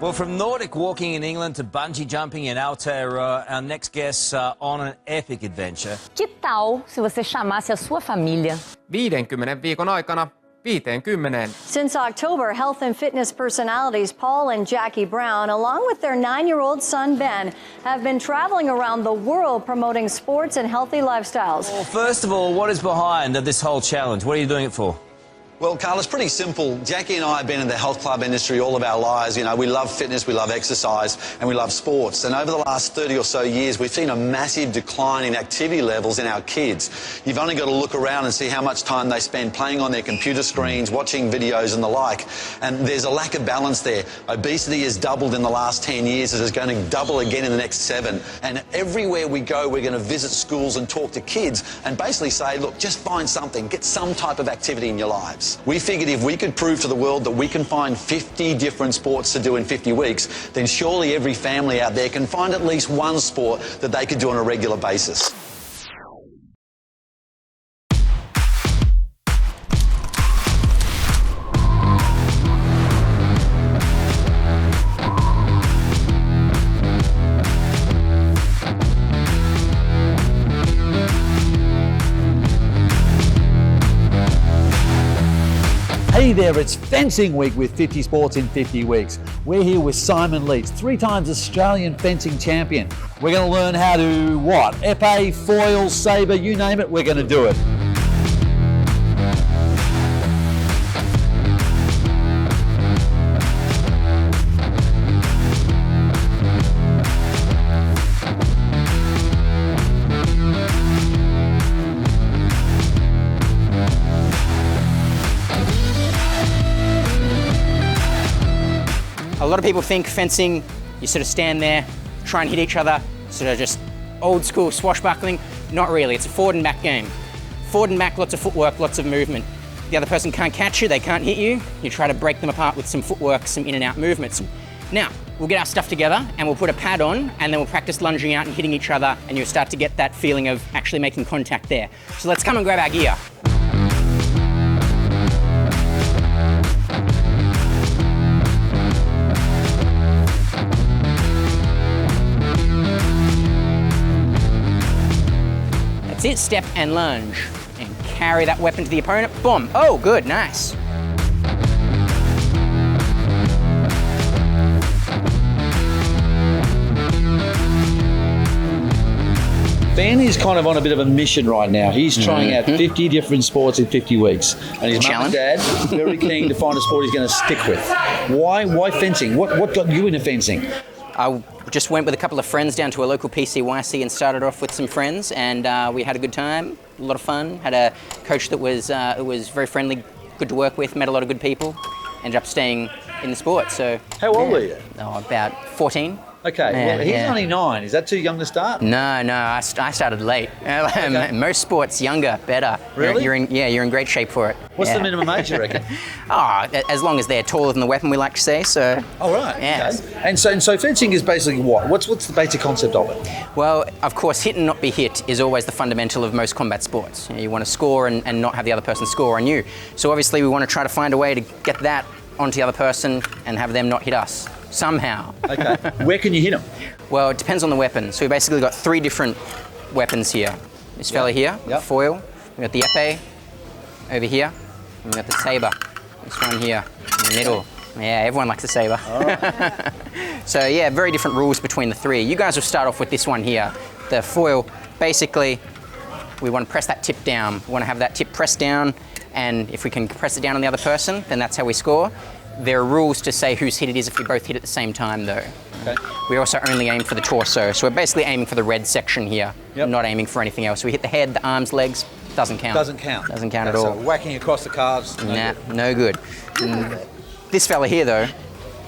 Well, from Nordic walking in England to bungee jumping in Aotearoa, our next guests are on an epic adventure. Que tal se você chamasse a sua família? 50 viikon aikana 50. Since October, health and fitness personalities Paul and Jacqui Brown, along with their 9-year-old son Ben, have been traveling around the world promoting sports and healthy lifestyles. Well, first of all, what is behind this whole challenge? What are you doing it for? Well, Carl, it's pretty simple. Jacqui and I have been in the health club industry all of our lives. You know, we love fitness, we love exercise, and we love sports. And over the last 30 or so years, we've seen a massive decline in activity levels in our kids. You've only got to look around and see how much time they spend playing on their computer screens, watching videos and the like. And there's a lack of balance there. Obesity has doubled in the last 10 years. It is going to double again in the next 7. And everywhere we go, we're going to visit schools and talk to kids and basically say, look, just find something, get some type of activity in your lives. We figured if we could prove to the world that we can find 50 different sports to do in 50 weeks, then surely every family out there can find at least one sport that they could do on a regular basis. Hey there, it's Fencing Week with 50 Sports in 50 Weeks. We're here with Simon Leitch, 3 times Australian fencing champion. We're going to learn how to what? Epee, foil, sabre, you name it, we're going to do it. A lot of people think fencing, you sort of stand there, try and hit each other, sort of just old school swashbuckling. Not really, it's a forward and back game. Forward and back, lots of footwork, lots of movement. The other person can't catch you, they can't hit you. You try to break them apart with some footwork, some in and out movements. Now, we'll get our stuff together and we'll put a pad on and then we'll practice lunging out and hitting each other and you'll start to get that feeling of actually making contact there. So let's come and grab our gear. That's it, step and lunge. And carry that weapon to the opponent, boom. Oh, good, nice. Ben is kind of on a bit of a mission right now. He's trying out 50 different sports in 50 weeks. And his mum and dad very keen to find a sport he's going to stick with. Why fencing? What got you into fencing? I just went with a couple of friends down to a local PCYC and started off with some friends, and we had a good time, a lot of fun. Had a coach that was very friendly, good to work with, met a lot of good people. Ended up staying in the sport. So how old were you? Oh, about 14. Okay, well, he's only 9. Is that too young to start? No, I started late. Okay. Most sports, younger, better. Really? You're in great shape for it. What's the minimum age, you reckon? As long as they're taller than the weapon, we like to say. So. Oh, right. Yeah. Okay. And so fencing is basically what? What's the basic concept of it? Well, of course, hit and not be hit is always the fundamental of most combat sports. You want to score and not have the other person score on you. So obviously, we want to try to find a way to get that onto the other person and have them not hit us. Somehow. Okay. Where can you hit them? Well, it depends on the weapon. So we basically got 3 different weapons here. This fella here, foil. We got the epee over here. And we got the sabre. This one here in the middle. Yeah, everyone likes a sabre. Oh. So yeah, very different rules between the 3. You guys will start off with this one here. The foil, basically, we want to press that tip down. We want to have that tip pressed down, and if we can press it down on the other person, then that's how we score. There are rules to say whose hit it is if we both hit at the same time, though. Okay. We also only aim for the torso, so we're basically aiming for the red section here, not aiming for anything else. So we hit the head, the arms, legs, doesn't count. Doesn't count. Doesn't count at all. So whacking across the calves, no good. This fella here, though,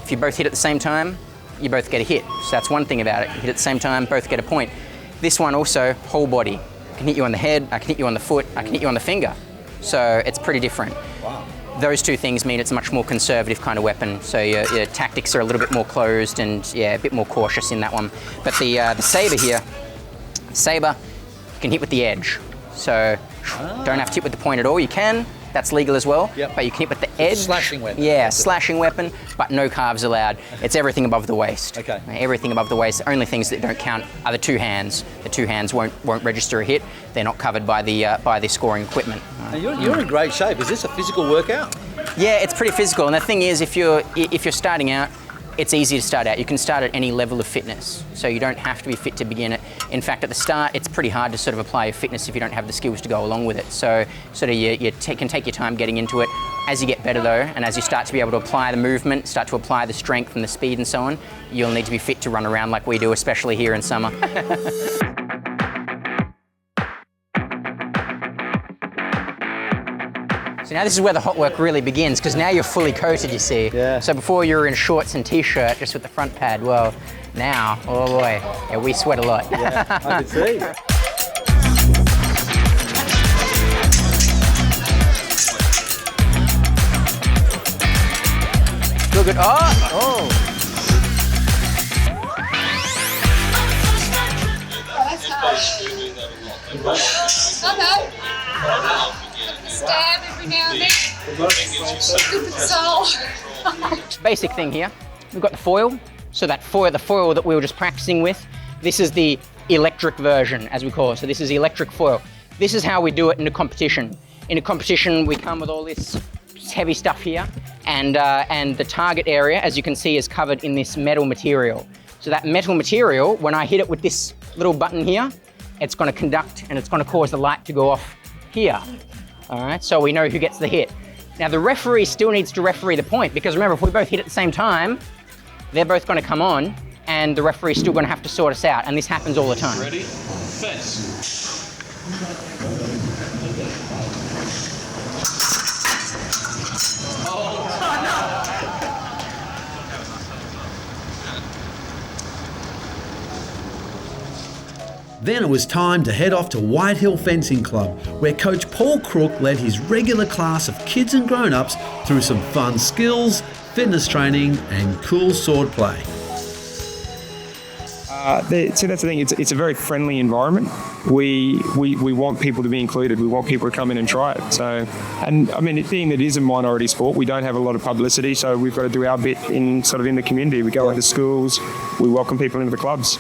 if you both hit at the same time, you both get a hit. So that's one thing about it. You hit at the same time, both get a point. This one also, whole body. I can hit you on the head, I can hit you on the foot, I can hit you on the finger. So it's pretty different. Wow. Those 2 things mean it's a much more conservative kind of weapon. So your tactics are a little bit more closed and a bit more cautious in that one. But the sabre here, sabre, you can hit with the edge. So don't have to hit with the point at all. You can, That's legal as well. Yep. But you keep at the edge. Slashing weapon. Yeah, slashing weapon, but no calves allowed. It's everything above the waist. Okay. Everything above the waist. The only things that don't count are the two hands. The two hands won't register a hit. They're not covered by the scoring equipment. Now you're in great shape. Is this a physical workout? Yeah, it's pretty physical. And the thing is, if you're starting out, it's easy to start out. You can start at any level of fitness, so you don't have to be fit to begin it. In fact, at the start, it's pretty hard to sort of apply your fitness if you don't have the skills to go along with it. So sort of you can take your time getting into it. As you get better though, and as you start to be able to apply the movement, start to apply the strength and the speed and so on, you'll need to be fit to run around like we do, especially here in summer. So now this is where the hot work really begins, because now you're fully coated, you see. Yeah. So before you were in shorts and t-shirt, just with the front pad. Well, now, oh boy, yeah, we sweat a lot. Yeah, I can see. Feel good. Oh! Stab every now and then. Stupid soul. Basic thing here. We've got the foil. So the foil that we were just practicing with, this is the electric version, as we call it. So this is the electric foil. This is how we do it in a competition. In a competition, we come with all this heavy stuff here, and the target area, as you can see, is covered in this metal material. So that metal material, when I hit it with this little button here, it's going to conduct and it's going to cause the light to go off here. All right, so we know who gets the hit. Now the referee still needs to referee the point, because remember, if we both hit at the same time, they're both going to come on and the referee's still going to have to sort us out, and this happens all the time. Ready? Fence. Then it was time to head off to White Hill Fencing Club, where Coach Paul Crook led his regular class of kids and grown-ups through some fun skills, fitness training and cool sword play. So that's the thing, it's a very friendly environment. We want people to be included, we want people to come in and try it. So, and I mean, it being that it is a minority sport, we don't have a lot of publicity, so we've got to do our bit in the community. We go into schools, we welcome people into the clubs.